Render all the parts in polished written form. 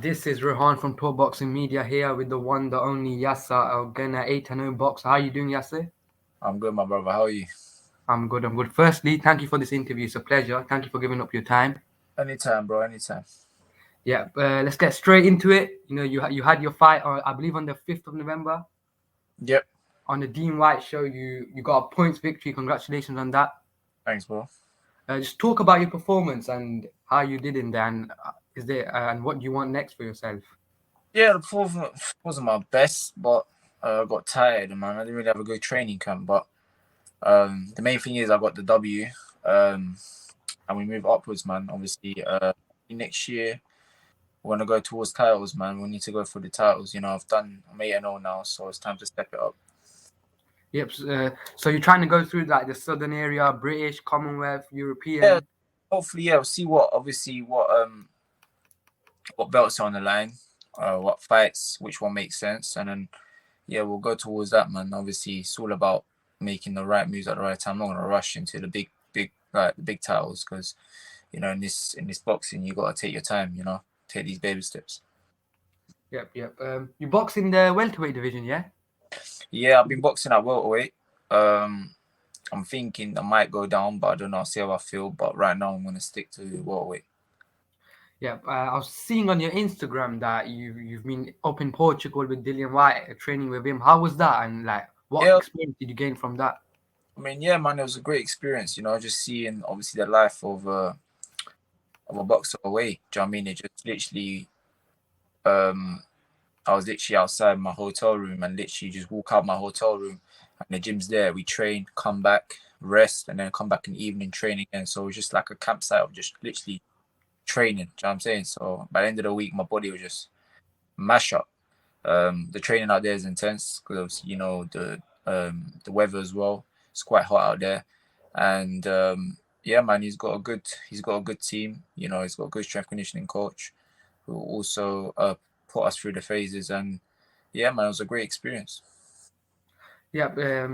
This is Rehan from Top Boxing Media here with the one, the only Yaser Al Ghena 8-0 boxer. How are you doing, Yaser? I'm good, my brother. How are you? I'm good. Firstly, thank you for this interview. It's a pleasure. Thank you for giving up your time. Anytime, bro. Anytime. Yeah, let's get straight into it. You had your fight, I believe, on the 5th of November Yep. on the Dean Whyte show. You got a points victory. Congratulations on that. Thanks, bro. Just talk about your performance and how you did in there, and and what do you want next for yourself? Yeah, the performance wasn't my best, but I got tired, man. I didn't really have a good training camp, but the main thing is I got the W, and we move upwards, man. Obviously, next year we want to go towards titles, man. We need to go for the titles. I'm 8-0 now, so it's time to step it up. Yep. So you're trying to go through like the southern area, British, Commonwealth, European. Yeah. Hopefully, yeah. We'll see what belts are on the line, what fights, which one makes sense, and then we'll go towards that, man. Obviously, it's all about making the right moves at the right time. I'm not gonna rush into the big titles because in this boxing you gotta take your time. Take these baby steps. Yep. You box in the welterweight division, yeah? Yeah, I've been boxing at welterweight. I'm thinking I might go down, but I don't know. I'll see how I feel. But right now, I'm gonna stick to welterweight. Yeah, I was seeing on your Instagram that you've been up in Portugal with DILLIAN Whyte, training with him. How was that, and like what experience did you gain from that? I mean, yeah, man, it was a great experience. Just seeing obviously the life of a boxer away. Do you know what I mean? It just literally, I was literally outside my hotel room and literally just walk out my hotel room and the gym's there. We train, come back, rest, and then come back in the evening, train again. So it was just like a campsite of just literally training. Do you know what I'm saying? So by the end of the week, my body was just mash up. The training out there is intense because the weather as well. It's quite hot out there, and yeah, man, he's got a good team. He's got a good strength conditioning coach who also put us through the phases, and yeah, man, it was a great experience. Yeah.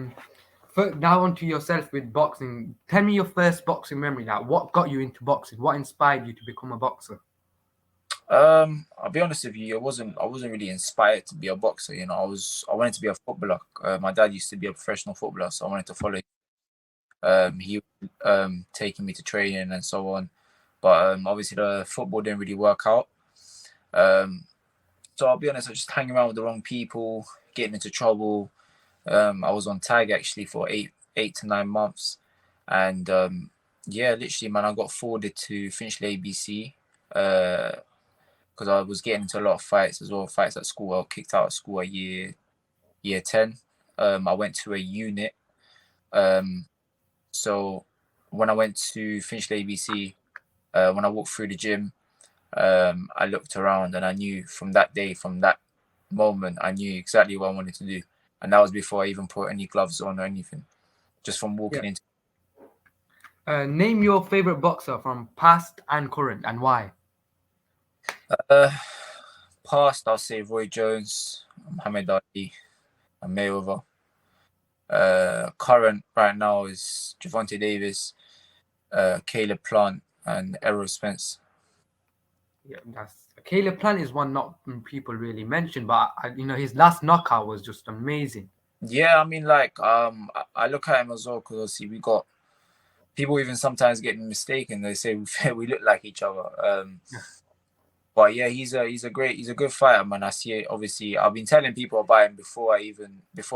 Now on to yourself with boxing. Tell me your first boxing memory. Now, what got you into boxing? What inspired you to become a boxer? I'll be honest with you, I wasn't really inspired to be a boxer. I wanted to be a footballer. My dad used to be a professional footballer, so I wanted to follow him. He taking me to training and so on, but obviously the football didn't really work out. So I'll be honest, I was just hanging around with the wrong people, getting into trouble. I was on tag actually for 8 to 9 months, and yeah, literally, man, I got forwarded to finish the ABC. Because I was getting into a lot of fights as well, fights at school. I got kicked out of school at year 10. I went to a unit. So when I went to finish the ABC, when I walked through the gym, I looked around and I knew from that moment, I knew exactly what I wanted to do. And that was before I even put any gloves on or anything, just from walking into. Name your favorite boxer from past and current, and why? Past, I'll say Roy Jones, Muhammad Ali, and Mayweather. Current right now is Gervonta Davis, Caleb Plant, and Errol Spence. Yeah, Caleb Plant is one not people really mention, but his last knockout was just amazing. Yeah, I mean, like, I look at him as well because obviously we got people even sometimes getting mistaken. They say we look like each other. But yeah, he's a good fighter, man. I see it. Obviously, I've been telling people about him before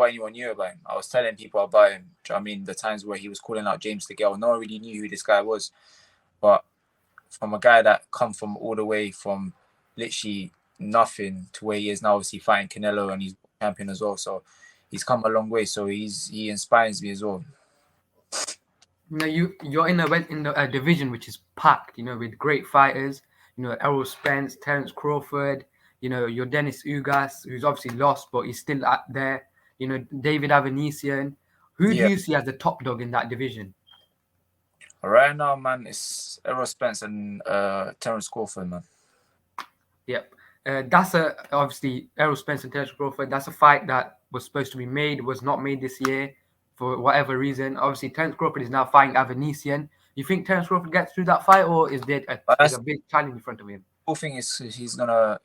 anyone knew about him. I was telling people about him. I mean, the times where he was calling out James DeGale, no one really knew who this guy was. But from a guy that come from all the way from literally nothing to where he is now, obviously fighting Canelo and he's champion as well. So he's come a long way. So he inspires me as well. You're in a division which is packed, with great fighters. Errol Spence, Terence Crawford. Your Dennis Ugas, who's obviously lost, but he's still out there. David Avanesian. Who do you see as the top dog in that division? Right now, man, it's Errol Spence and Terence Crawford, man. Yep. That's obviously Errol Spence and Terence Crawford. That's a fight that was supposed to be made, was not made this year for whatever reason. Obviously, Terence Crawford is now fighting Avanesian. You think Terence Crawford gets through that fight, or is there a big challenge in front of him? whole thing is he's gonna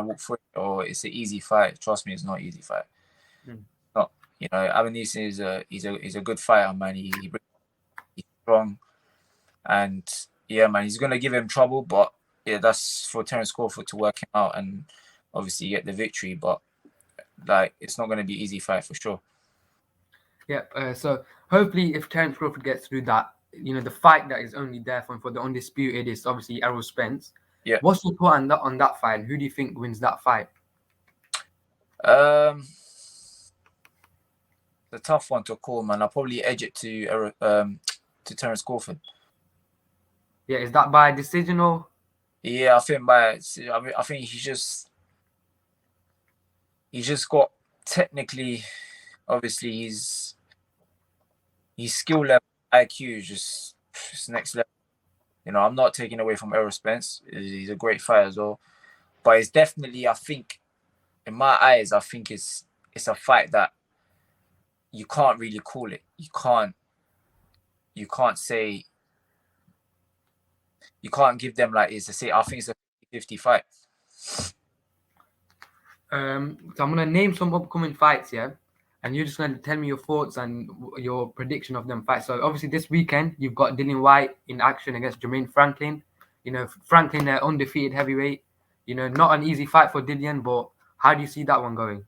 walk through it, or it's an easy fight. Trust me, it's not an easy fight. Not, you know, Avanesyan is he's a good fighter, man. He's strong, and yeah, man, he's gonna give him trouble. But yeah, that's for Terence Crawford to work him out and obviously get the victory. But like, it's not gonna be an easy fight for sure. Yeah. So hopefully, if Terence Crawford gets through that, you know, the fight that is only there for the undisputed is obviously Errol Spence. Yeah. What's your thought on that fight? And who do you think wins that fight? The tough one to call, man. I'll probably edge it to Terence Crawford. Yeah, is that by decision or? Yeah, I think I think he's just got technically, obviously his skill level, IQ is just next level. You know, I'm not taking away from Errol Spence. He's a great fighter as well, but it's definitely, I think, in my eyes, I think it's a fight that you can't really call it. You can't say, you can't give them like it's a say. I think it's a 50 fight. So I'm gonna name some upcoming fights, yeah, and you're just gonna tell me your thoughts and your prediction of them fights. So obviously this weekend you've got Dillian Whyte in action against Jermaine Franklin. You know, Franklin, undefeated heavyweight. You know, not an easy fight for Dillian, but how do you see that one going?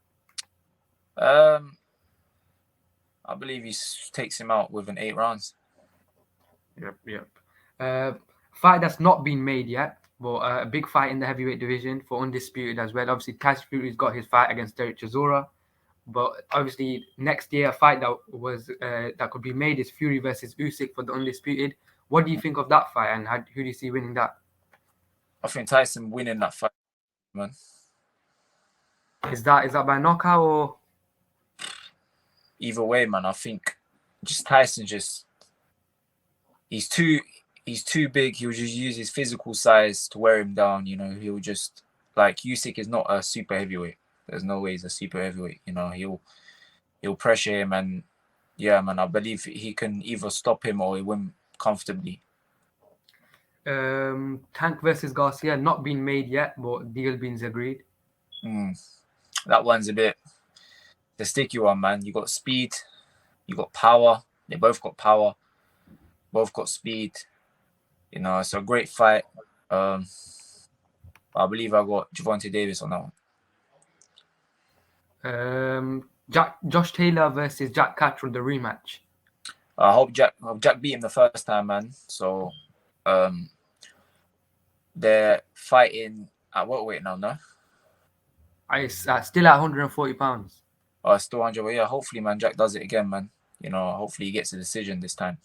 I believe he takes him out within 8 rounds. Yep. Fight that's not been made yet, but a big fight in the heavyweight division for undisputed as well. Obviously, Tyson Fury's got his fight against Derek Chisora, but obviously next year a fight that could be made is Fury versus USYK for the undisputed. What do you think of that fight, and who do you see winning that? I think Tyson winning that fight, man. Is that by knockout or? Either way, man. I think just Tyson he's too big. He'll just use his physical size to wear him down. You know, he'll just, like, USYK is not a super heavyweight. There's no way he's a super heavyweight. You know, he'll pressure him, and yeah, man, I believe he can either stop him or he win comfortably. Tank versus Garcia, not been made yet, but deal been agreed. That one's a bit the sticky one, man. You got speed, you got power. They both got power, both got speed. You know, it's a great fight. I believe I got Gervonta Davis on that one. Josh Taylor versus Jack Caterall, the rematch. I hope Jack beat him the first time, man. So they're fighting at what weight now, no? It's still at 140 pounds. Still 100. Well, yeah, hopefully, man, Jack does it again, man. You know, hopefully he gets a decision this time.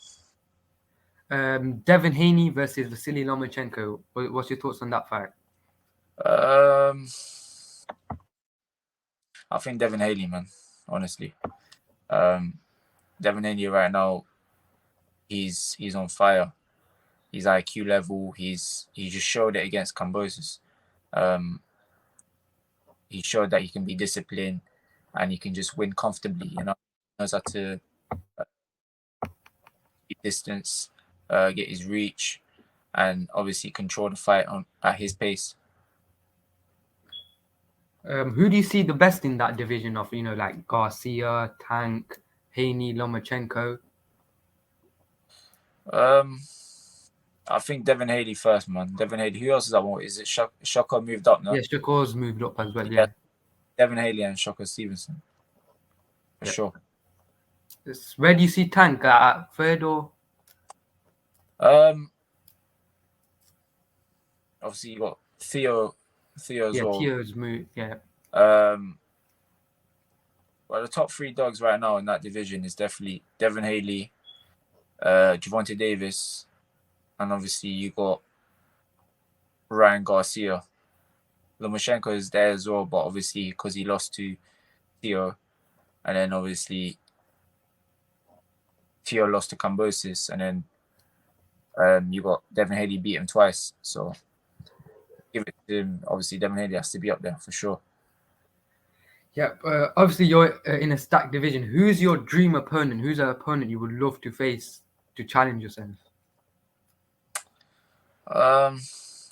Devin Haney versus Vasily Lomachenko. What's your thoughts on that fight? I think Devin Haney, man. Honestly, Devin Haney right now, he's on fire. His IQ level, he just showed it against Kambosos. He showed that he can be disciplined and he can just win comfortably. You know, he knows how to keep distance, get his reach, and obviously control the fight at his pace. Who do you see the best in that division of, you know, like Garcia, Tank, Haney, Lomachenko? I think Devin Haney first, man. Devin Haney. Who else is that one? Is it Shocker moved up now? Yeah, Shocker's moved up as well. Yeah. Devin Haney and Shocker Stevenson. For sure. Where do you see Tank at third or? Obviously you got Theo as well. Theo's moved. Yeah. Well, the top 3 dogs right now in that division is definitely Devin Haney, Gervonta Davis, and obviously you got Ryan Garcia. Lomachenko is there as well, but obviously because he lost to Theo, and then obviously Theo lost to Kambosos, and then you got Devin Haney beat him twice. So give it to him. Obviously, Devin Haney has to be up there for sure. Yeah, obviously you're in a stacked division. Who's your dream opponent? Who's an opponent you would love to face to challenge yourself?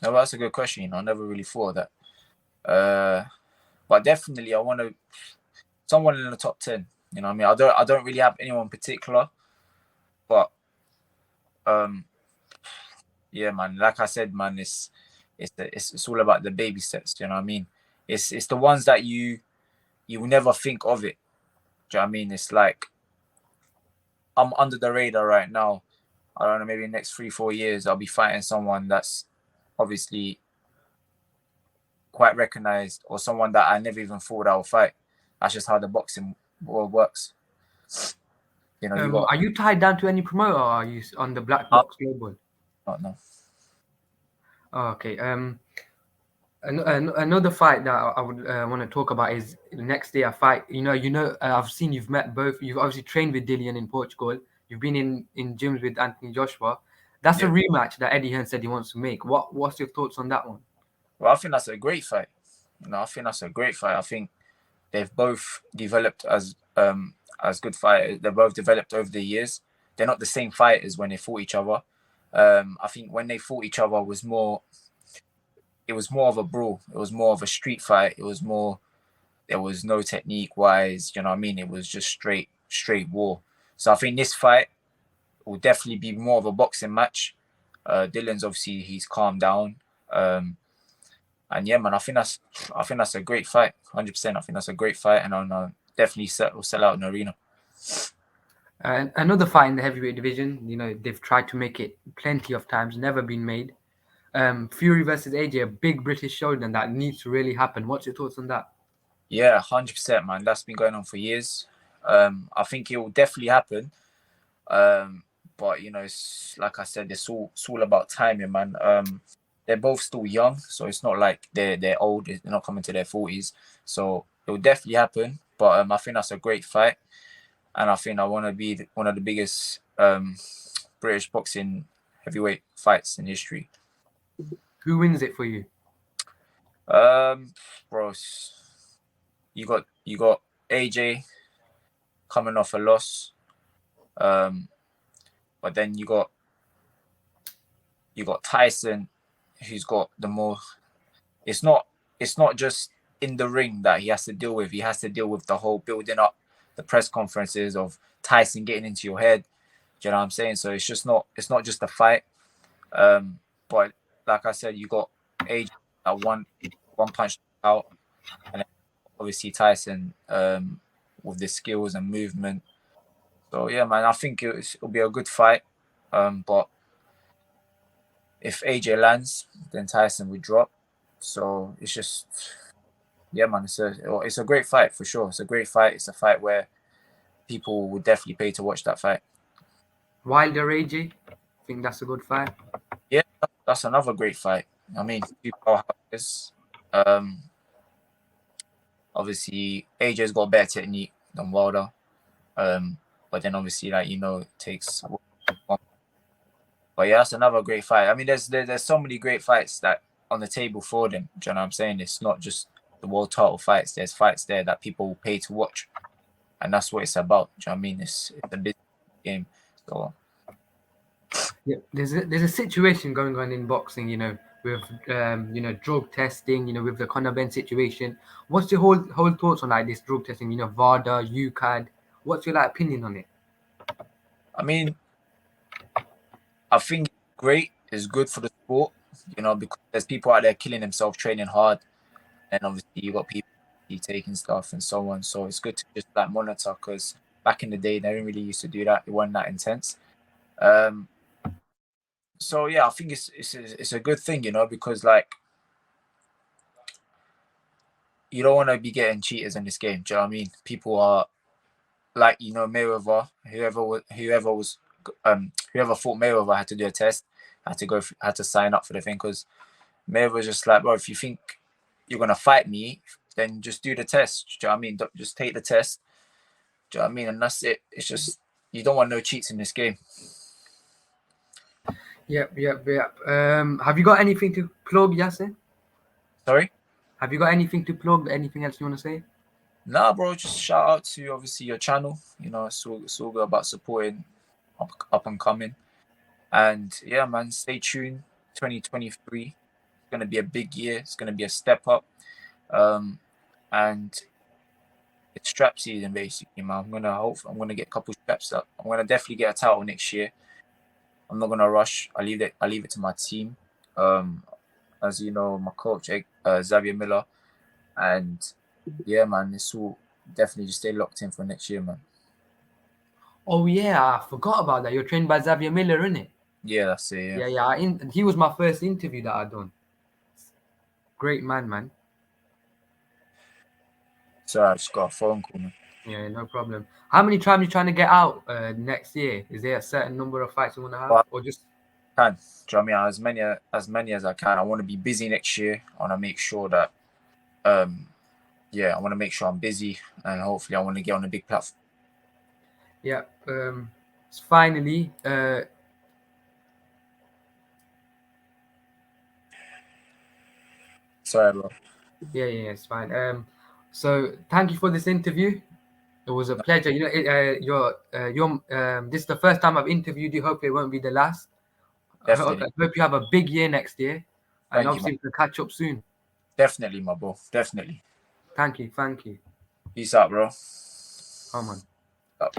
No, that's a good question. You know, I never really thought of that. But definitely, I want to someone in the top 10. You know, what I mean, I don't really have anyone particular, but yeah, man. Like I said, man, it's all about the baby steps. You know what I mean? It's the ones that you will never think of it. Do you know what I mean? It's like I'm under the radar right now. I don't know, maybe in the next 3-4 years, I'll be fighting someone that's obviously quite recognized, or someone that I never even thought I would fight. That's just how the boxing world works. You know, you got. Are you tied down to any promoter, or are you on the Black I'm Box label? not, no. Oh, okay. Another fight that I would want to talk about is the next day I fight. I've seen you've met both. You've obviously trained with DILLIAN in Portugal. You've been in gyms with Anthony Joshua. That's a Yeah. rematch that Eddie Hearn said he wants to make. What's your thoughts on that one? Well, I think that's a great fight. You know, I think that's a great fight. I think they've both developed as good fighters. They're both developed over the years. They're not the same fighters when they fought each other. I think when they fought each other it was more of a brawl. It was more of a street fight. There was no technique wise, you know what I mean? It was just straight war. So I think this fight will definitely be more of a boxing match. Dylan's obviously he's calmed down. And yeah, man, I think that's a great fight. 100%. I think that's a great fight, and I'll definitely will sell out an arena. And another fight in the heavyweight division. They've tried to make it plenty of times, never been made. Fury versus AJ, a big British showdown that needs to really happen. What's your thoughts on that? Yeah, 100%, man. That's been going on for years. I think it will definitely happen. But it's like I said, it's all about timing, man. They're both still young, so it's not like they're old. They're not coming to their 40s, so it will definitely happen. But I think that's a great fight, and I think I want to be one of the biggest British boxing heavyweight fights in history. Who wins it for you? Bro, you got AJ coming off a loss, but then you got Tyson, who's got the more. It's not just in the ring that he has to deal with. He has to deal with the whole building up, the press conferences of Tyson getting into your head. Do you know what I'm saying? So it's not just a fight. But like I said, you got AJ at one punch out, and then obviously Tyson with the skills and movement. So yeah, man, I think it'll be a good fight. But if AJ lands, then Tyson would drop. So it's just, yeah, man, it's a great fight for sure. It's a great fight. It's a fight where people would definitely pay to watch that fight. Wilder AJ, I think that's a good fight. Yeah, that's another great fight. I mean, two powerhouses. Obviously, AJ's got better technique than Wilder. But then obviously, it takes one. But yeah, that's another great fight. I mean, there's so many great fights that on the table for them. Do you know what I'm saying? It's not just the world title fights. There's fights there that people will pay to watch, and that's what it's about. Do you know what I mean? It's a business game. So yeah, there's a situation going on in boxing. With drug testing. With the Conor Benn situation. What's your whole thoughts on this drug testing? VADA, UKAD. What's your opinion on it? I mean, I think great is good for the sport. Because there's people out there killing themselves training hard, and obviously you got people taking stuff and so on. So it's good to just monitor, because back in the day they didn't really used to do that. It wasn't that intense. So yeah, I think it's a good thing, because you don't want to be getting cheaters in this game. Do you know what I mean? People are Mayweather, whoever thought Mayweather had to do a test, had to sign up for the thing, because Mayweather's just bro, if you think you're gonna fight me, then just do the test. Do you know what I mean? Just take the test. Do you know what I mean? And that's it. It's just, you don't want no cheats in this game. Yep. Have you got anything to plug, Yaser? Sorry? Have you got anything to plug? Anything else you want to say? Nah, bro, just shout out to obviously your channel. It's all good about supporting up and coming. And yeah, man, stay tuned. 2023. going to be a big year. It's going to be a step up. And it's strap season basically, man. I'm gonna get a couple straps up. I'm gonna definitely get a title next year. I'm not gonna rush. I leave it to my team. As you know, my coach, Xavier Miller, and yeah, man, it's all definitely just stay locked in for next year, man. Oh yeah, I forgot about that. You're trained by Xavier Miller, innit? Yeah, that's it. Yeah. He was my first interview that I done. Great man. Sorry, I just got a phone call, man. Yeah, no problem. How many times you trying to get out next year? Is there a certain number of fights you want to have, or just? Do you know what I mean? As many as I can. I want to be busy next year. I want to make sure that, I want to make sure I'm busy, and hopefully I want to get on a big platform. Yeah. Finally, sorry, bro. yeah, it's fine. So thank you for this interview. It was a pleasure. You know, this is the first time I've interviewed you. Hopefully, it won't be the last. I hope you have a big year next year, and obviously we can catch up soon. Definitely, my bro. Definitely. Thank you. Peace out, bro. Come on. Oh.